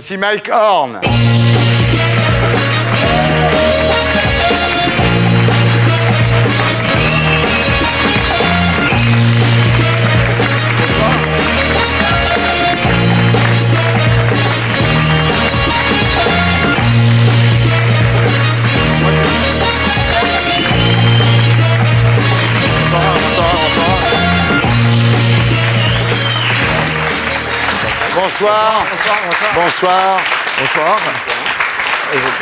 Voici Mike Horn. Bonsoir. Bonsoir. Bonsoir.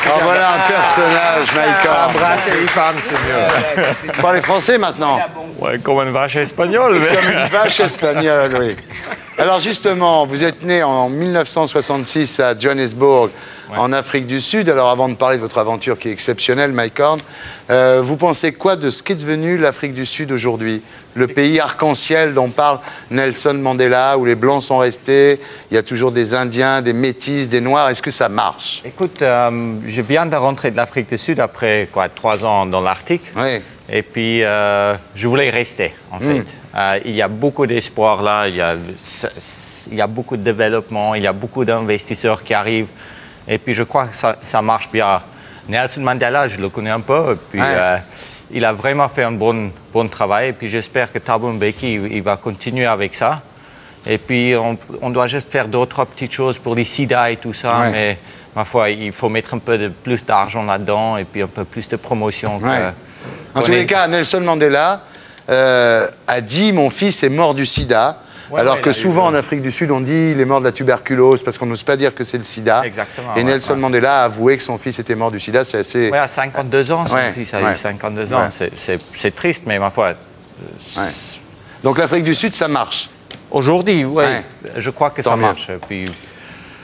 Alors voilà un personnage, Mike Horn. Embrasser les femmes, c'est mieux. Vous parlez français maintenant? Ouais, comme une vache espagnole. Mais... Comme une vache espagnole, oui. Alors justement, vous êtes né en 1966 à Johannesburg, en Afrique du Sud. Alors avant de parler de votre aventure qui est exceptionnelle, Mike Horn, vous pensez quoi de ce qu'est devenu l'Afrique du Sud aujourd'hui? Le pays arc-en-ciel dont parle Nelson Mandela, où les Blancs sont restés, il y a toujours des Indiens, des Métis, des Noirs. Est-ce que ça marche? Écoute, je viens de rentrer de l'Afrique du Sud après 3 ans dans l'Arctique. Oui. Et puis, je voulais rester, en fait. Il y a beaucoup d'espoir là, il y a beaucoup de développement, il y a beaucoup d'investisseurs qui arrivent. Et puis, je crois que ça marche bien. Nelson Mandela, je le connais un peu. Et puis, il a vraiment fait un bon travail. Et puis, j'espère que Thabo Mbeki, il va continuer avec ça. Et puis, on doit juste faire d'autres petites choses pour les sida et tout ça. Mais, ma foi, il faut mettre un peu plus d'argent là-dedans et puis un peu plus de promotion. En tous les cas, Nelson Mandela a dit « Mon fils est mort du sida ». Alors que souvent en Afrique du Sud, on dit il est mort de la tuberculose parce qu'on n'ose pas dire que c'est le sida. Exactement. Et Nelson Mandela a avoué que son fils était mort du sida. C'est assez... Oui, à 52 ans, son fils a eu 52 ans. C'est triste, mais ma foi... Donc l'Afrique du Sud, ça marche? Aujourd'hui, oui. Je crois que ça marche. Puis...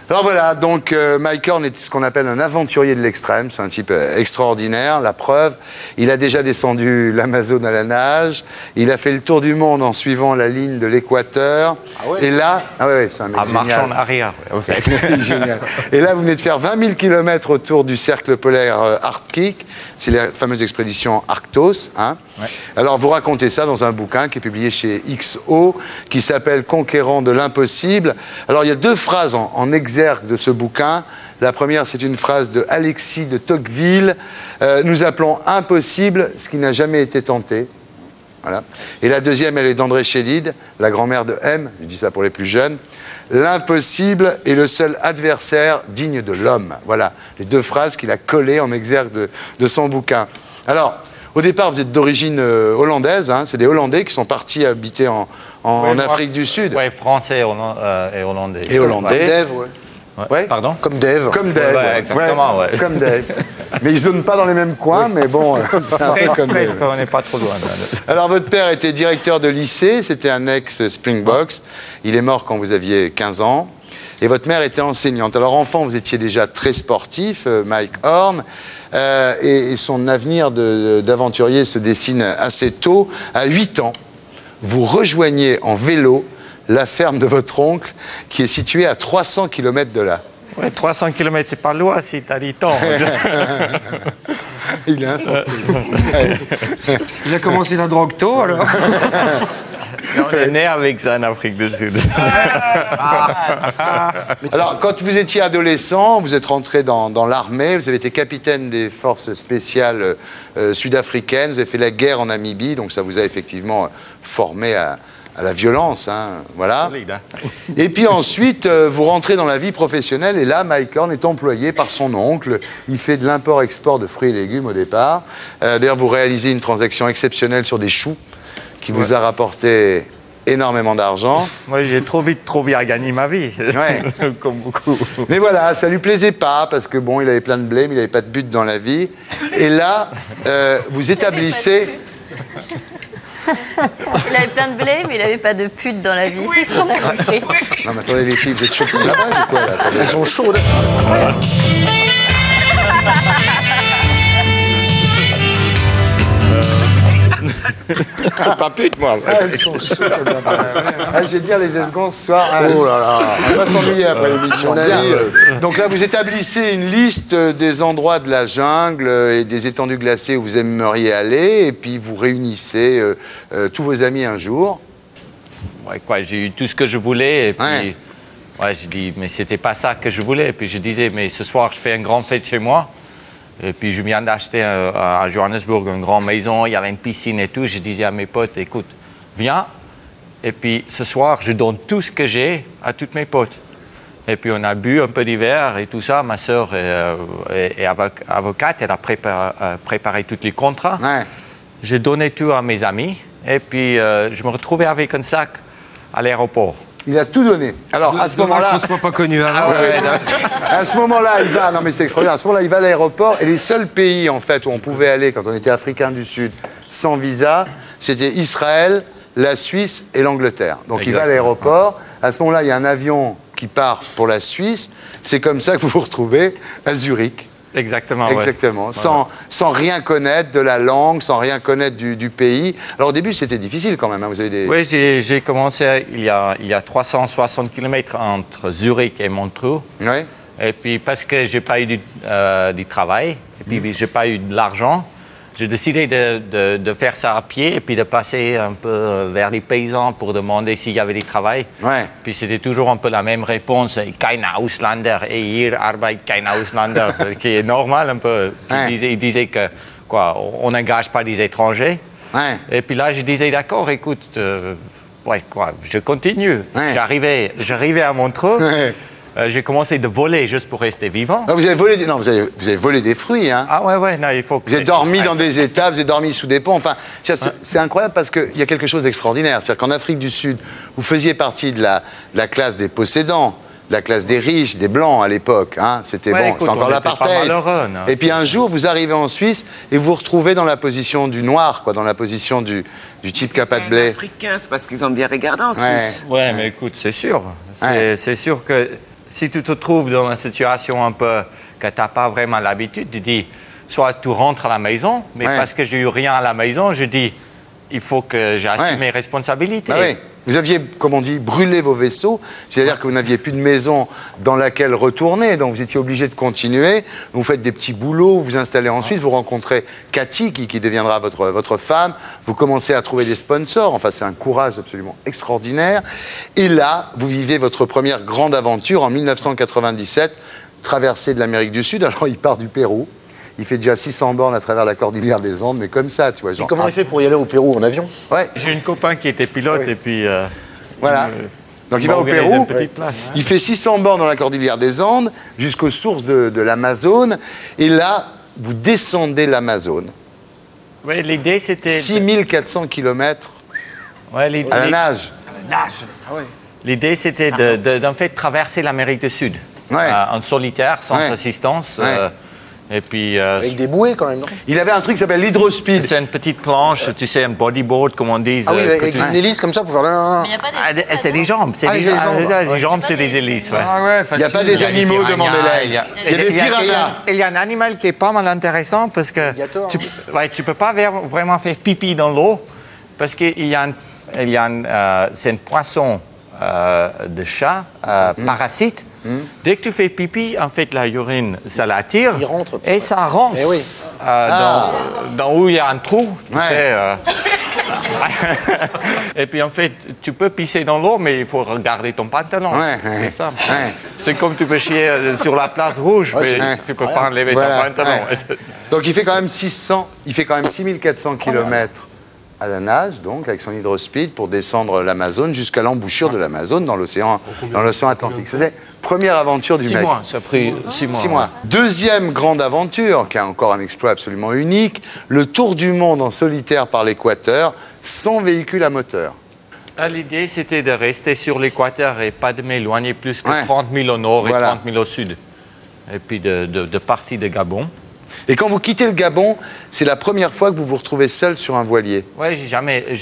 Alors voilà, donc Mike Horn est ce qu'on appelle un aventurier de l'extrême, c'est un type extraordinaire, la preuve, il a déjà descendu l'Amazone à la nage, il a fait le tour du monde en suivant la ligne de l'équateur, et là, c'est un mec génial. Marchant en arrière, en fait. Génial. Et là, vous venez de faire 20 000 km autour du cercle polaire arctique, c'est la fameuse expédition Arctos. Alors vous racontez ça dans un bouquin qui est publié chez XO, qui s'appelle Conquérant de l'impossible. Alors il y a 2 phrases en exergue de ce bouquin. La première, c'est une phrase de Alexis de Tocqueville. Nous appelons impossible ce qui n'a jamais été tenté. Voilà. Et la deuxième, elle est d'André Chédid, la grand-mère de M, je dis ça pour les plus jeunes. L'impossible est le seul adversaire digne de l'homme. Voilà, les 2 phrases qu'il a collées en exergue de son bouquin. Alors, au départ, vous êtes d'origine hollandaise, c'est des Hollandais qui sont partis habiter en Afrique du Sud. Oui, français et hollandais. Et hollandais. Pardon? Comme Dave. Comme Dave. Exactement, Comme Dave. Mais ils zonnent pas dans les mêmes coins, mais bon, c'est un peu comme Dave. On n'est pas trop loin. Alors, votre père était directeur de lycée, c'était un ex-Springboks. Il est mort quand vous aviez 15 ans. Et votre mère était enseignante. Alors, enfant, vous étiez déjà très sportif, Mike Horn. Et son avenir d'aventurier se dessine assez tôt. À 8 ans, vous rejoignez en vélo la ferme de votre oncle, qui est située à 300 km de là. Ouais, 300 km, c'est pas loin si t'as 10 ans. Il est insensé. Il a commencé la drogue tôt, alors. On est né avec ça en Afrique du Sud. Alors, quand vous étiez adolescent, vous êtes rentré dans l'armée, vous avez été capitaine des forces spéciales sud-africaines, vous avez fait la guerre en Namibie, donc ça vous a effectivement formé à la violence, voilà. Solide, Et puis ensuite, vous rentrez dans la vie professionnelle, et là, Mike Horn est employé par son oncle. Il fait de l'import-export de fruits et légumes au départ. D'ailleurs, vous réalisez une transaction exceptionnelle sur des choux, qui vous a rapporté énormément d'argent. Moi, j'ai trop bien gagné ma vie, comme beaucoup. Mais voilà, ça lui plaisait pas, parce que bon, il avait plein de blé, mais il n'avait pas de but dans la vie. Et là, vous établissez... Il avait plein de blé, mais il n'avait pas de pute dans la vie. C'est ce qu'on a compris. Non, mais attendez, les filles, vous êtes chaudes là-bas ou quoi, là? Attendez. Elles sont chaudes. Pas pute, moi. Elles sont chaudes. Je vais dire les esgons ce soir. Oh là là, on va s'ennuyer après l'émission. Donc là, vous établissez une liste des endroits de la jungle et des étendues glacées où vous aimeriez aller, et puis vous réunissez tous vos amis un jour. Ouais, quoi, j'ai eu tout ce que je voulais, et puis Ouais, je dis, mais c'était pas ça que je voulais. Et puis je disais, mais ce soir, je fais une grande fête chez moi. Et puis je viens d'acheter à Johannesburg une grande maison, il y avait une piscine et tout. Je disais à mes potes, écoute, viens. Et puis ce soir, je donne tout ce que j'ai à toutes mes potes. Et puis on a bu un peu d'hiver et tout ça. Ma sœur est avocate, elle a préparé tous les contrats. Ouais. J'ai donné tout à mes amis. Et puis je me retrouvais avec un sac à l'aéroport. Il a tout donné. Alors, à ce moment-là... qu'on ne soit pas connu avant. À ce moment-là, il va... Non, mais c'est extraordinaire. À ce moment-là, il va à l'aéroport. Et les seuls pays, en fait, où on pouvait aller, quand on était africain du Sud, sans visa, c'était Israël, la Suisse et l'Angleterre. Donc, il va à l'aéroport. À ce moment-là, il y a un avion qui part pour la Suisse. C'est comme ça que vous vous retrouvez à Zurich. Exactement. Exactement. Ouais. Sans rien connaître de la langue, sans rien connaître du pays. Alors au début, c'était difficile quand même. Hein. Vous avez des... Oui, j'ai commencé il y a 360 km entre Zurich et Montreux. Oui. Et puis parce que j'ai pas eu du travail, et puis j'ai pas eu de l'argent, j'ai décidé de faire ça à pied et puis de passer un peu vers les paysans pour demander s'il y avait du travail. Ouais. Puis c'était toujours un peu la même réponse, kein Ausländer, et hier arbeit kein Ausländer, qui est normal un peu. Ouais. Il disait que quoi, on n'engage pas des étrangers. Ouais. Et puis là, je disais d'accord, écoute, ouais, quoi, je continue. Ouais. J'arrivais à Montreux. Ouais. J'ai commencé de voler juste pour rester vivant. Non, vous avez volé des... Non, vous avez volé des fruits, hein. Ah ouais, non, il faut que... Vous avez dormi dans des étables, vous avez dormi sous des ponts. Enfin, c'est incroyable parce qu'il y a quelque chose d'extraordinaire. C'est-à-dire qu'en Afrique du Sud, vous faisiez partie de la classe des possédants, de la classe des riches, des blancs à l'époque. Hein. C'était Ouais, bon, écoute, c'est encore on était pas l'apartheid. malheureux, non, Et puis un jour, vous arrivez en Suisse et vous vous retrouvez dans la position du noir, quoi, dans la position du type qui n'a pas de blé. Africains, c'est parce qu'ils ont bien regardé en Suisse. Ouais, mais écoute, c'est sûr. Ouais. C'est sûr que si tu te trouves dans une situation un peu que tu n'as pas vraiment l'habitude, tu dis, soit tu rentres à la maison, mais Ouais. parce que j'ai eu rien à la maison, je dis, il faut que j'assume Ouais. mes responsabilités. Bah oui. Vous aviez, comme on dit, brûlé vos vaisseaux, c'est-à-dire que vous n'aviez plus de maison dans laquelle retourner, donc vous étiez obligé de continuer. Vous faites des petits boulots, vous vous installez en Suisse, vous rencontrez Cathy, qui deviendra votre femme, vous commencez à trouver des sponsors, enfin c'est un courage absolument extraordinaire. Et là, vous vivez votre première grande aventure en 1997, traversée de l'Amérique du Sud. Alors il part du Pérou. Il fait déjà 600 bornes à travers la cordillère des Andes, mais comme ça, tu vois. Genre, Et comment il fait pour y aller au Pérou en avion? Ouais, J'ai une copain qui était pilote Oui. et puis... voilà. Donc il va au organise Pérou, une petite place. il fait 600 bornes dans la cordillère des Andes, jusqu'aux sources de l'Amazone, et là, vous descendez l'Amazone. Ouais, l'idée c'était... 6400 km Ouais, à la nage. L'idée, c'était d'en fait traverser l'Amérique du Sud Ouais. en solitaire, sans Ouais. assistance. Ouais. Et puis, Avec des bouées quand même, non? Il avait un truc qui s'appelle l'hydrospeed. c'est une petite planche, tu sais, un bodyboard, comme on dit. Ah oui, avec que tu- une hélice comme ça pour faire le... Mais il n'y a pas Ah, des... c'est des jambes, c'est Ah, des les jambes. jambes, Ah, ouais. les jambes, c'est des hélices, ouais. Ah ouais, Il n'y a facile. pas des animaux, demandez-les. Il y a des piranhas. il y a un animal qui est pas mal intéressant parce que Alligator, tu ne peux pas vraiment faire pipi dans l'eau parce qu'il y a c'est un poisson de chat parasite. Dès que tu fais pipi, en fait, la urine, ça l'attire Il rentre. et ça rentre Eh oui. dans où il y a un trou. Tu Ouais. sais, et puis en fait, tu peux pisser dans l'eau, mais il faut regarder ton pantalon. Ouais, c'est ouais. ça. Ouais. C'est comme tu peux chier sur la place rouge, Ouais, mais c'est tu peux pas enlever Voilà, ton pantalon. ouais. Donc il fait quand même 6400 km à la nage, donc, avec son hydrospeed, pour descendre l'Amazone jusqu'à l'embouchure de l'Amazone dans l'océan Atlantique. C'est la première aventure du 6 mec. mois, ça a pris 6 mois. 6 mois. Deuxième grande aventure, qui a encore un exploit absolument unique, le tour du monde en solitaire par l'équateur, sans véhicule à moteur. Ah, l'idée, c'était de rester sur l'équateur et pas de m'éloigner plus que Ouais. 30 000 au nord Voilà. et 30 000 au sud. Et puis de partir de Gabon. Et quand vous quittez le Gabon, c'est la première fois que vous vous retrouvez seul sur un voilier. Ouais, j'ai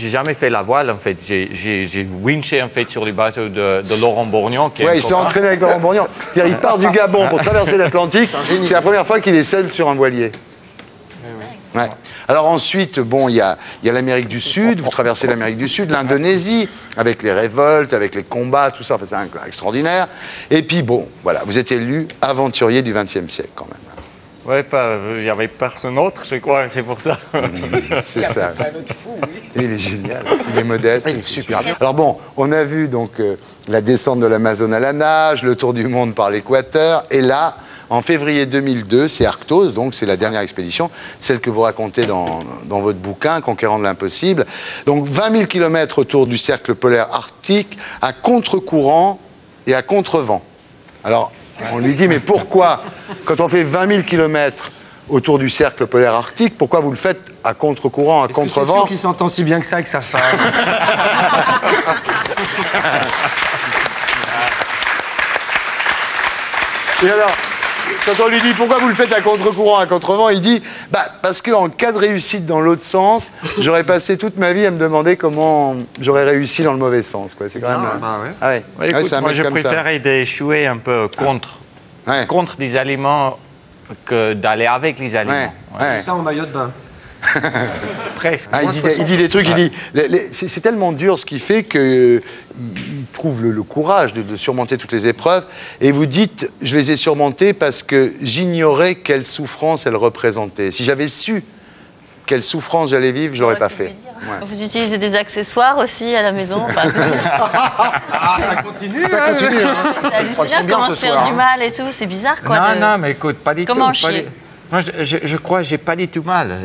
jamais fait la voile, en fait. J'ai winché, en fait, sur les bateaux de Laurent Bourgnon. Qui est un Ouais, il s'est copain. entraîné avec Laurent Bourgnon. C'est-à-dire, il part du Gabon pour traverser l'Atlantique. C'est la première fois qu'il est seul sur un voilier. Ouais. Alors ensuite, bon, il y a l'Amérique du Sud, vous traversez l'Amérique du Sud, l'Indonésie, avec les révoltes, avec les combats, tout ça, enfin, c'est extraordinaire. Et puis bon, voilà, vous êtes élu aventurier du XXe siècle quand même. Oui, il n'y avait personne d'autre, je crois, c'est pour ça. C'est ça. Il est génial, il est modeste. Il est super bien. Alors bon, on a vu donc la descente de l'Amazone à la nage, le tour du monde par l'équateur, et là, en février 2002, c'est Arctos, donc c'est la dernière expédition, celle que vous racontez dans votre bouquin, Conquérant de l'impossible. Donc 20 000 km autour du cercle polaire arctique, à contre-courant et à contre-vent. Alors, on lui dit, mais pourquoi, quand on fait 20 000 km autour du cercle polaire arctique, pourquoi vous le faites à contre-courant, à contre-vent? C'est sûr qu'il s'entend si bien que ça avec sa femme. Et alors, quand on lui dit pourquoi vous le faites à contre-courant, à contre-vent, il dit parce qu'en cas de réussite dans l'autre sens, j'aurais passé toute ma vie à me demander comment j'aurais réussi dans le mauvais sens. C'est quand même. Ouais. Ah ouais. Ouais, écoute, c'est un moi, mec je comme ça. préférais d'échouer un peu contre des aliments que d'aller avec les aliments. Ouais. Ça en maillot de bain. Presque. Ah, il dit des trucs, il dit... C'est tellement dur ce qu'il fait qu'il trouve le courage de surmonter toutes les épreuves. Et vous dites, je les ai surmontées parce que j'ignorais quelle souffrance elles représentaient. Si j'avais su quelle souffrance j'allais vivre, je l'aurais pas fait. Ouais. Vous utilisez des accessoires aussi à la maison. Ah, ça continue. Ça continue. Hein. C'est hallucinant comment se faire du mal et tout. C'est bizarre, quoi. Non, mais écoute, pas du Comment tout. chier. Moi, je crois que j'ai pas du tout mal.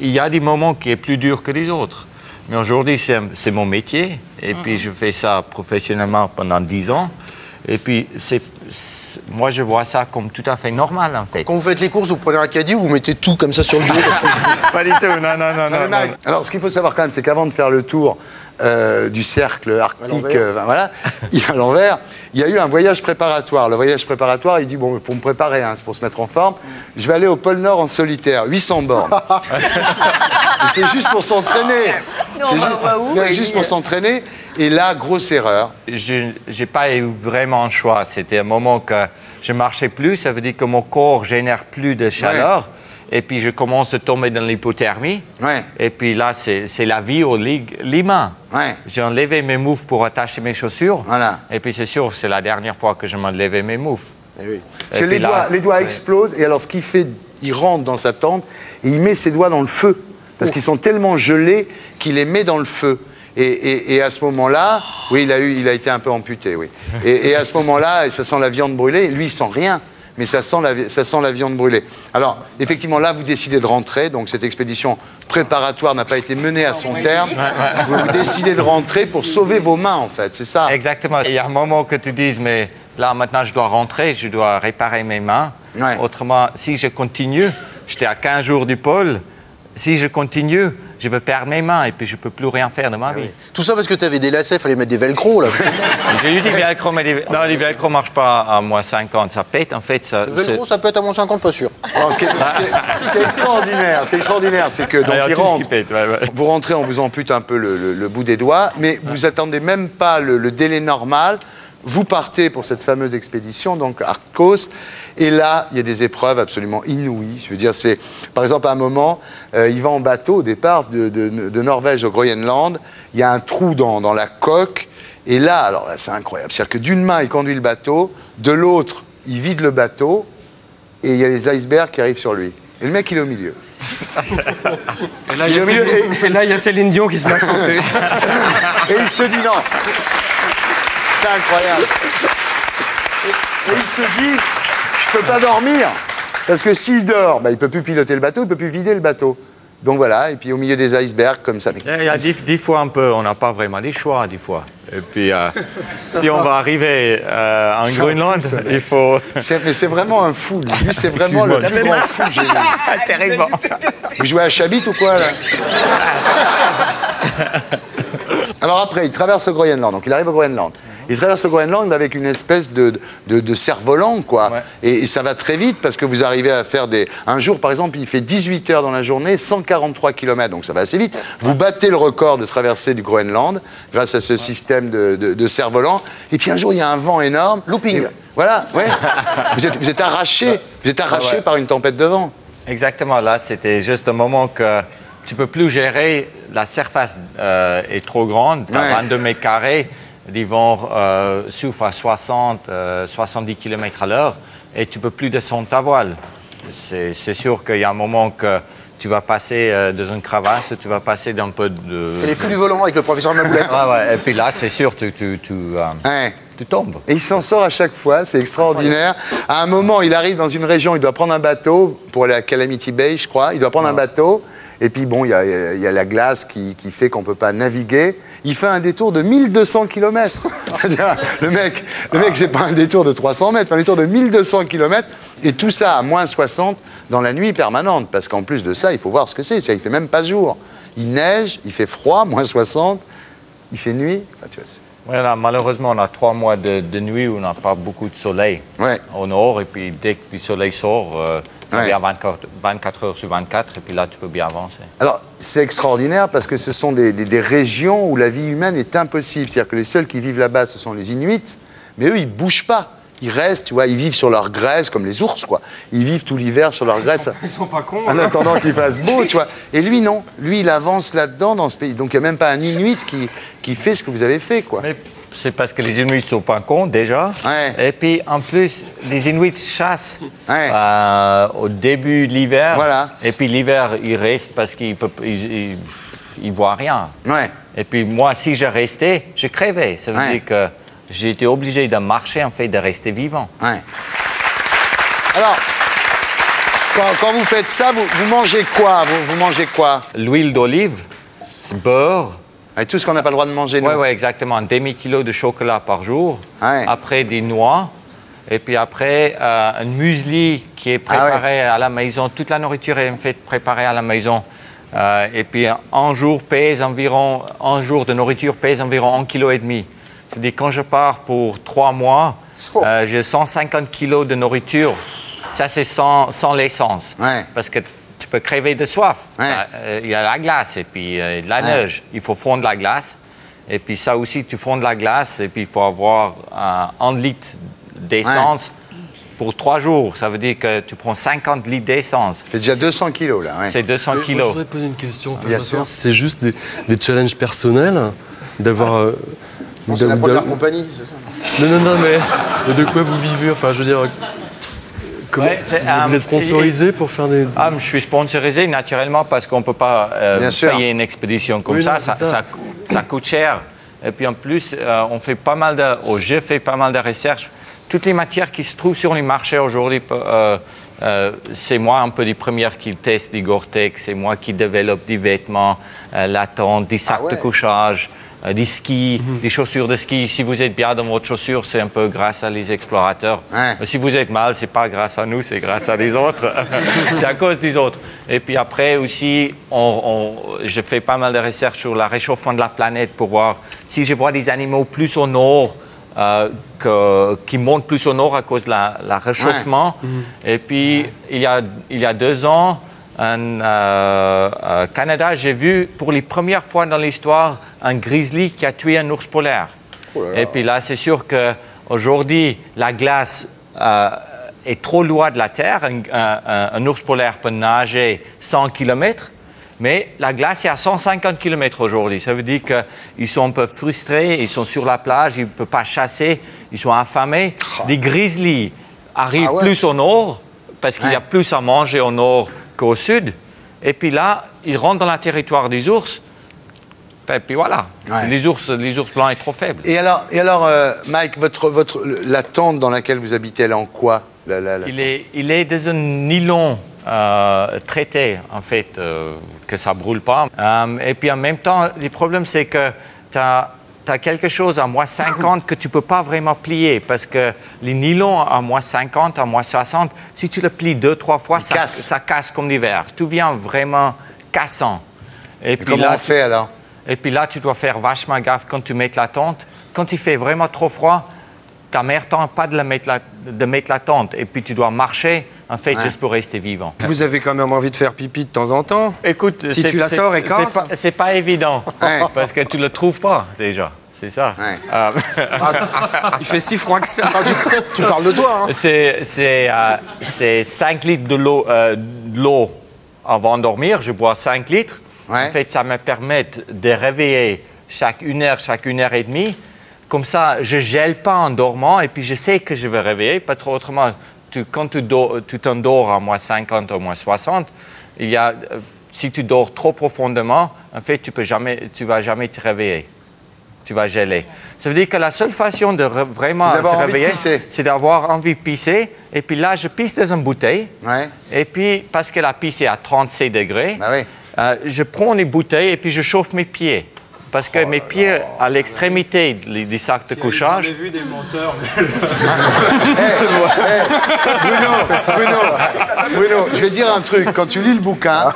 Il y a des moments qui sont plus durs que les autres. Mais aujourd'hui, c'est mon métier. Et puis, je fais ça professionnellement pendant 10 ans. Et puis, moi, je vois ça comme tout à fait normal, en fait. Quand vous faites les courses, vous prenez un caddie ou vous mettez tout comme ça sur le dos? Pas du tout, non. Alors, ce qu'il faut savoir quand même, c'est qu'avant de faire le tour du cercle arctique, à l'envers, il y a eu un voyage préparatoire. Le voyage préparatoire, il dit, bon, pour me préparer, c'est pour se mettre en forme, je vais aller au pôle Nord en solitaire, 800 bornes. Et c'est juste pour s'entraîner. C'est juste pour s'entraîner. Et là, grosse erreur. Je n'ai pas eu vraiment un choix. C'était un moment que je marchais plus, ça veut dire que mon corps génère plus de chaleur. Et puis, je commence à tomber dans l'hypothermie. Ouais. Et puis là, c'est la vie aux limains. Ouais. J'ai enlevé mes moufles pour attacher mes chaussures. Voilà. Et puis, c'est sûr, c'est la dernière fois que je m'enlevais mes moufles. Eh oui. Parce que les doigts explosent. Et alors, ce qu'il fait, il rentre dans sa tente et il met ses doigts dans le feu. Parce qu'ils sont tellement gelés qu'il les met dans le feu. Et à ce moment-là, oui, il a été un peu amputé, oui. Et à ce moment-là, ça sent la viande brûlée. Lui, il sent rien. Mais ça sent la viande brûlée. Alors, effectivement, là, vous décidez de rentrer. Donc, cette expédition préparatoire n'a pas été menée à son terme. Vous décidez de rentrer pour sauver vos mains, en fait. C'est ça. Exactement. Il y a un moment que tu dises, mais là, maintenant, je dois rentrer, je dois réparer mes mains. Ouais. Autrement, si je continue, j'étais à 15 jours du pôle. Si je continue, je vais perdre mes mains et puis je ne peux plus rien faire de ma vie. Tout ça parce que tu avais des lacets, il fallait mettre des velcro là. J'ai eu des velcro, mais les velcro ne marchent pas à moins 50. Ça pète, en fait. Le velcro, ça peut être à moins 50, pas sûr. Alors, ce qui est extraordinaire, c'est que donc, il rentre. Vous rentrez, on vous ampute un peu le bout des doigts, mais vous attendez même pas le délai normal. Vous partez pour cette fameuse expédition, donc Arctos, et là, il y a des épreuves absolument inouïes. Je veux dire, c'est, par exemple, à un moment, il va en bateau au départ de Norvège au Groenland. Il y a un trou dans la coque, et là, alors là, c'est incroyable. C'est-à-dire que d'une main, il conduit le bateau, de l'autre, il vide le bateau, et il y a les icebergs qui arrivent sur lui. Et le mec, il est au milieu. Et là, il y a Céline Dion qui se met à chanter. Et il se dit non. C'est incroyable. Et il se dit, je peux pas dormir. Parce que s'il dort, il peut plus piloter le bateau, il peut plus vider le bateau. Donc voilà, et puis au milieu des icebergs, comme ça. Il y a 10 fois un peu, on n'a pas vraiment les choix, des fois. Et puis, si on va arriver en Groenland, il faut... Mais c'est vraiment un fou, lui. Lui, c'est vraiment le plus grand fou que j'ai vu. Terrible. Vous jouez à Chabit ou quoi, là? Alors après, il traverse le Groenland, donc il arrive au Groenland. Il traverse le Groenland avec une espèce de cerf-volant, quoi. Ouais. Et ça va très vite parce que vous arrivez à faire des... Un jour, par exemple, il fait 18 heures dans la journée, 143 km, donc ça va assez vite. Vous battez le record de traversée du Groenland grâce à ce système de cerf-volant. Et puis un jour, il y a un vent énorme. Looping. Voilà, ouais. Vous êtes arraché par une tempête de vent. Exactement, là, c'était juste un moment que tu ne peux plus gérer. La surface est trop grande, tu as 22 mètres carrés. Les vents soufflent à 70 km à l'heure et tu ne peux plus descendre ta voile. c'est sûr qu'il y a un moment que tu vas passer dans une crevasse, tu vas passer d'un peu de... C'est les fous du volant avec le professeur Maboulette. Ouais. Et puis là, c'est sûr, tu tombes. Et il s'en sort à chaque fois, c'est extraordinaire. À un moment, il arrive dans une région, il doit prendre un bateau pour aller à Calamity Bay, je crois. Il doit prendre un bateau. Et puis bon, il y a la glace qui fait qu'on ne peut pas naviguer. Il fait un détour de 1200 km. Le mec, j'ai pas un détour de 300 mètres, un détour de 1200 km. Et tout ça à moins 60 dans la nuit permanente. Parce qu'en plus de ça, il faut voir ce que c'est. Il ne fait même pas jour. Il neige, il fait froid, moins 60, il fait nuit. Enfin, tu vois, voilà, malheureusement, on a 3 mois de nuit où on n'a pas beaucoup de soleil au nord. Et puis dès que du soleil sort, ça vient 24 heures sur 24. Et puis là, tu peux bien avancer. Alors, c'est extraordinaire parce que ce sont des régions où la vie humaine est impossible. C'est-à-dire que les seuls qui vivent là-bas, ce sont les Inuits. Mais eux, ils ne bougent pas. Ils restent, tu vois, ils vivent sur leur graisse, comme les ours, quoi. Ils vivent tout l'hiver sur leur graisse. Ils sont pas cons. En attendant qu'il fasse beau, tu vois. Et lui, non. Lui, il avance là-dedans, dans ce pays. Donc, il n'y a même pas un Inuit qui fait ce que vous avez fait, quoi. Mais c'est parce que les Inuits ne sont pas cons, déjà. Ouais. Et puis, en plus, les Inuits chassent au début de l'hiver. Voilà. Et puis, l'hiver, ils restent parce qu'ils ne voient rien. Ouais. Et puis, moi, si je restais, je crevais. Ça veut dire que j'ai été obligé de marcher, en fait, de rester vivant. Ouais. Alors, quand vous faites ça, vous mangez quoi? Vous mangez quoi? L'huile d'olive, beurre. Et tout ce qu'on n'a pas le droit de manger, nous. Oui, exactement. Un demi-kilo de chocolat par jour. Ouais. Après, des noix. Et puis après, un muesli qui est préparé à la maison. Toute la nourriture est en fait préparée à la maison. Et puis, un jour de nourriture pèse environ 1,5 kg. C'est-à-dire, quand je pars pour 3 mois, j'ai 150 kilos de nourriture. Ça, c'est sans l'essence. Ouais. Parce que tu peux crever de soif. Il y a la glace et puis de la neige. Il faut fondre la glace. Et puis ça aussi, tu fonds de la glace et puis il faut avoir 1 litre d'essence pour 3 jours. Ça veut dire que tu prends 50 litres d'essence. C'est déjà 200 kilos, là. C'est 200 kilos. Moi, je voudrais poser une question. Bien sûr. C'est juste des challenges personnels d'avoir... c'est la première compagnie, c'est ça? Non, mais de quoi vous vivez? Enfin, je veux dire... Comment vous êtes sponsorisé pour faire des... Je suis sponsorisé naturellement parce qu'on ne peut pas payer une expédition comme ça. Ça coûte cher. Et puis en plus, j'ai fait pas mal de recherches. Toutes les matières qui se trouvent sur les marchés aujourd'hui, c'est moi un peu les premières qui testent des Gore-Tex, c'est moi qui développe des vêtements, la tente, des sacs de couchage, des skis, des chaussures de ski. Si vous êtes bien dans votre chaussure, c'est un peu grâce à les explorateurs. Si vous êtes mal, c'est pas grâce à nous, c'est grâce à les autres. C'est à cause des autres. Et puis après aussi, je fais pas mal de recherches sur le réchauffement de la planète pour voir si je vois des animaux plus au nord, qui montent plus au nord à cause de la réchauffement. Et puis, il y a 2 ans, au Canada, j'ai vu pour les premières fois dans l'histoire un grizzly qui a tué un ours polaire. Et puis là, c'est sûr qu'aujourd'hui, la glace est trop loin de la Terre. Un ours polaire peut nager 100 km, mais la glace est à 150 km aujourd'hui. Ça veut dire qu'ils sont un peu frustrés, ils sont sur la plage, ils ne peuvent pas chasser, ils sont affamés. Des grizzlies arrivent plus au nord, parce qu'il y a plus à manger au nord qu'au sud. Et puis là, ils rentrent dans le territoire des ours. Et puis voilà, les ours blancs sont trop faibles. Et alors Mike, la tente dans laquelle vous habitez, elle est en quoi? Il est dans un nylon traité, en fait, que ça ne brûle pas. Et puis en même temps, le problème, c'est que tu as quelque chose à moins 50 que tu ne peux pas vraiment plier parce que les nylons à moins 50, à moins 60, si tu le plies 2-3 fois, ça casse comme l'hiver. Tout vient vraiment cassant. Et puis comment on fait alors? Et puis là, tu dois faire vachement gaffe quand tu mets la tente. Quand il fait vraiment trop froid, ta mère ne tente pas de mettre la tente. Et puis tu dois marcher, en fait, juste pour rester vivant. Vous avez quand même envie de faire pipi de temps en temps? Écoute, si tu la sors et casse. C'est pas évident, parce que tu le trouves pas, déjà. C'est ça. Il fait si froid que ça. Tu parles de toi, hein? C'est 5 litres de l'eau avant de dormir. Je bois 5 litres. En fait, ça me permet de réveiller chaque 1 heure, chaque 1 heure et demie. Comme ça, je ne gèle pas en dormant et puis je sais que je vais réveiller. Parce que autrement, quand tu t'endors à moins 50 ou moins 60, si tu dors trop profondément, en fait, tu vas jamais te réveiller. Tu vas geler. Ça veut dire que la seule façon de vraiment se réveiller, c'est d'avoir envie de pisser. Et puis là, je pisse dans une bouteille. Ouais. Et puis, parce que la pisse est à 37 degrés, je prends les bouteilles et puis je chauffe mes pieds. Parce que mes pieds, à l'extrémité du sac de couchage... J'ai vu des menteurs. Bruno, je vais te dire un truc. Quand tu lis le bouquin,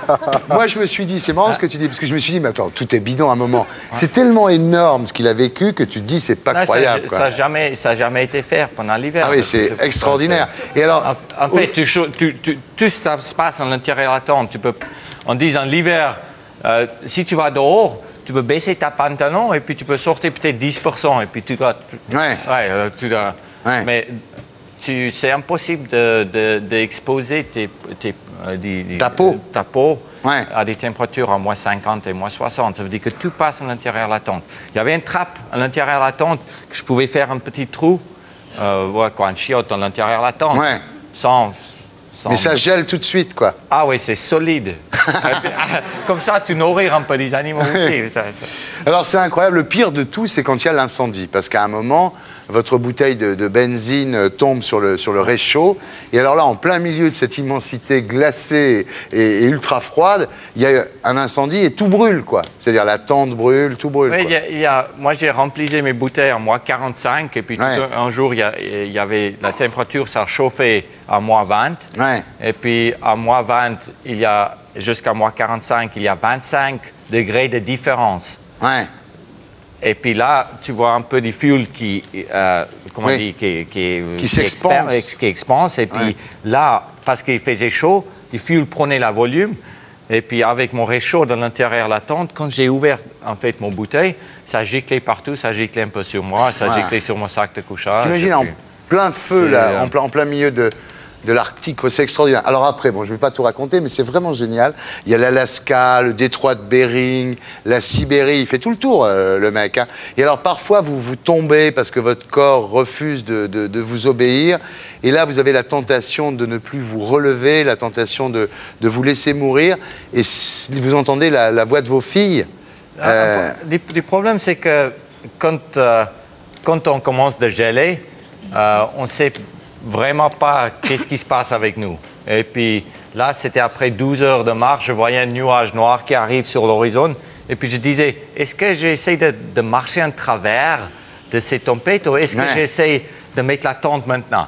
moi je me suis dit, c'est marrant ce que tu dis, parce que je me suis dit, mais attends, tout est bidon à un moment. C'est tellement énorme ce qu'il a vécu que tu te dis, c'est pas croyable. Ça n'a jamais été fait pendant l'hiver. Ah oui, c'est extraordinaire. Et alors, en fait, tout ça se passe à l'intérieur de la tente. On dit en l'hiver, si tu vas dehors, tu peux baisser ta pantalon et puis tu peux sortir peut-être 10%. Et puis tu dois... Mais c'est impossible d'exposer ta peau à des températures à moins 50 et moins 60. Ça veut dire que tout passe à l'intérieur de la tente. Il y avait une trappe à l'intérieur de la tente que je pouvais faire un petit trou, un chiotte à l'intérieur de la tente. Ouais. Mais ça gèle tout de suite, quoi. Ah oui, c'est solide. Comme ça, tu nourris un peu des animaux aussi. Alors, c'est incroyable. Le pire de tout, c'est quand il y a l'incendie. Parce qu'à un moment, votre bouteille de benzine tombe sur le réchaud. Et alors là, en plein milieu de cette immensité glacée et ultra froide, il y a un incendie et tout brûle, quoi. C'est-à-dire la tente brûle, tout brûle. Oui, moi, j'ai rempli mes bouteilles en moins 45. Et puis, un jour, il y avait la température, ça chauffait à moins 20. Ouais. Et puis, à moins 20, jusqu'à moins 45, il y a 25 degrés de différence. Ouais. Et puis là, tu vois un peu du fuel qui s'expanse. Et puis là, parce qu'il faisait chaud, le fuel prenait la volume. Et puis avec mon réchaud dans l'intérieur de la tente, quand j'ai ouvert en fait mon bouteille, ça giclait partout, ça giclait un peu sur moi, ça giclait sur mon sac de couchage. T'imagines en plein feu, là, en plein milieu de l'Arctique, c'est extraordinaire. Alors après, bon, je ne vais pas tout raconter, mais c'est vraiment génial. Il y a l'Alaska, le détroit de Bering, la Sibérie, il fait tout le tour, le mec. Hein. Et alors parfois, vous tombez parce que votre corps refuse de vous obéir. Et là, vous avez la tentation de ne plus vous relever, la tentation de vous laisser mourir. Et vous entendez la voix de vos filles. Le problème, c'est que quand on commence de geler, on sait vraiment pas qu'est-ce qui se passe avec nous. Et puis là, c'était après 12 heures de marche, je voyais un nuage noir qui arrive sur l'horizon. Et puis je disais, est-ce que j'essaie de marcher en travers de ces tempêtes ou est-ce que j'essaie de mettre la tente maintenant?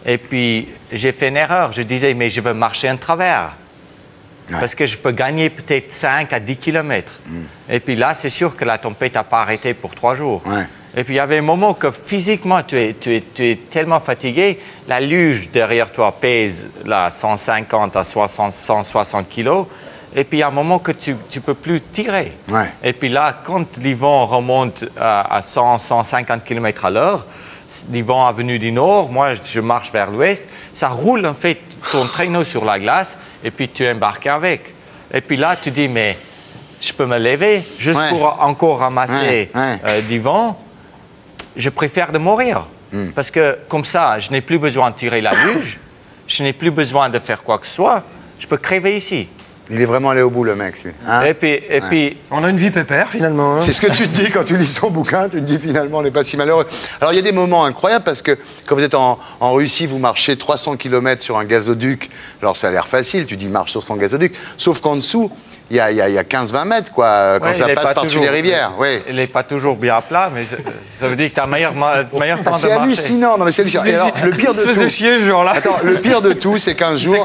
Et puis j'ai fait une erreur. Je disais, mais je veux marcher en travers. Parce que je peux gagner peut-être 5 à 10 km. Et puis là, c'est sûr que la tempête n'a pas arrêté pour 3 jours. Et puis il y avait un moment que physiquement, tu es tellement fatigué, la luge derrière toi pèse là, 150 à 160 kilos, et puis il y a un moment que tu ne peux plus tirer. Et puis là, quand le vent remonte à 100-150 km à l'heure, le vent est venu du nord, moi je marche vers l'ouest, ça roule en fait ton traîneau sur la glace, et puis tu embarques avec. Et puis là, tu dis, mais je peux me lever juste pour encore ramasser du vent. Je préfère de mourir. Parce que comme ça, je n'ai plus besoin de tirer la luge, je n'ai plus besoin de faire quoi que ce soit, je peux crever ici. Il est vraiment allé au bout, le mec, lui. Hein? Et puis... On a une vie pépère, finalement. Hein. C'est ce que tu te dis quand tu lis son bouquin, tu te dis finalement, on n'est pas si malheureux. Alors, il y a des moments incroyables parce que quand vous êtes en Russie, vous marchez 300 km sur un gazoduc. Alors, ça a l'air facile, tu dis marche sur son gazoduc. Sauf qu'en dessous, il y a 15-20 mètres, quoi, quand ça passe par-dessus les rivières. Il n'est pas toujours bien plat, mais ça veut dire que tu as meilleur temps de marcher. C'est hallucinant. Non, mais c'est hallucinant. Et alors, le pire de tout... chier, ce jour-là. Attends, le pire de tout, c'est qu'un jour...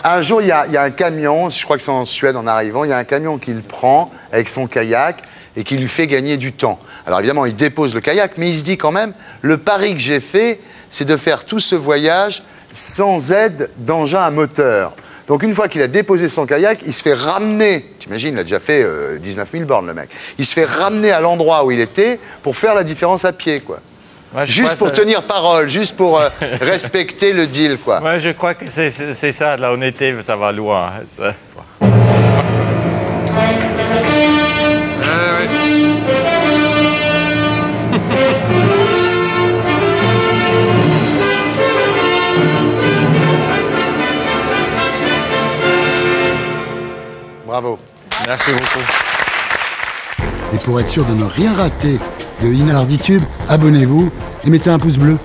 Un jour, il y a un camion, je crois que c'est en Suède en arrivant, il y a un camion qui le prend avec son kayak et qui lui fait gagner du temps. Alors évidemment, il dépose le kayak, mais il se dit quand même, le pari que j'ai fait, c'est de faire tout ce voyage sans aide d'engin à moteur. Donc une fois qu'il a déposé son kayak, il se fait ramener, t'imagines, il a déjà fait 19 000 bornes le mec, il se fait ramener à l'endroit où il était pour faire la différence à pied, quoi. Ouais, juste pour tenir parole, juste pour respecter le deal, quoi. Ouais, je crois que c'est ça, de la honnêteté, mais ça va loin. Ça. Bravo. Merci beaucoup. Et pour être sûr de ne rien rater de Inarditube, abonnez-vous et mettez un pouce bleu.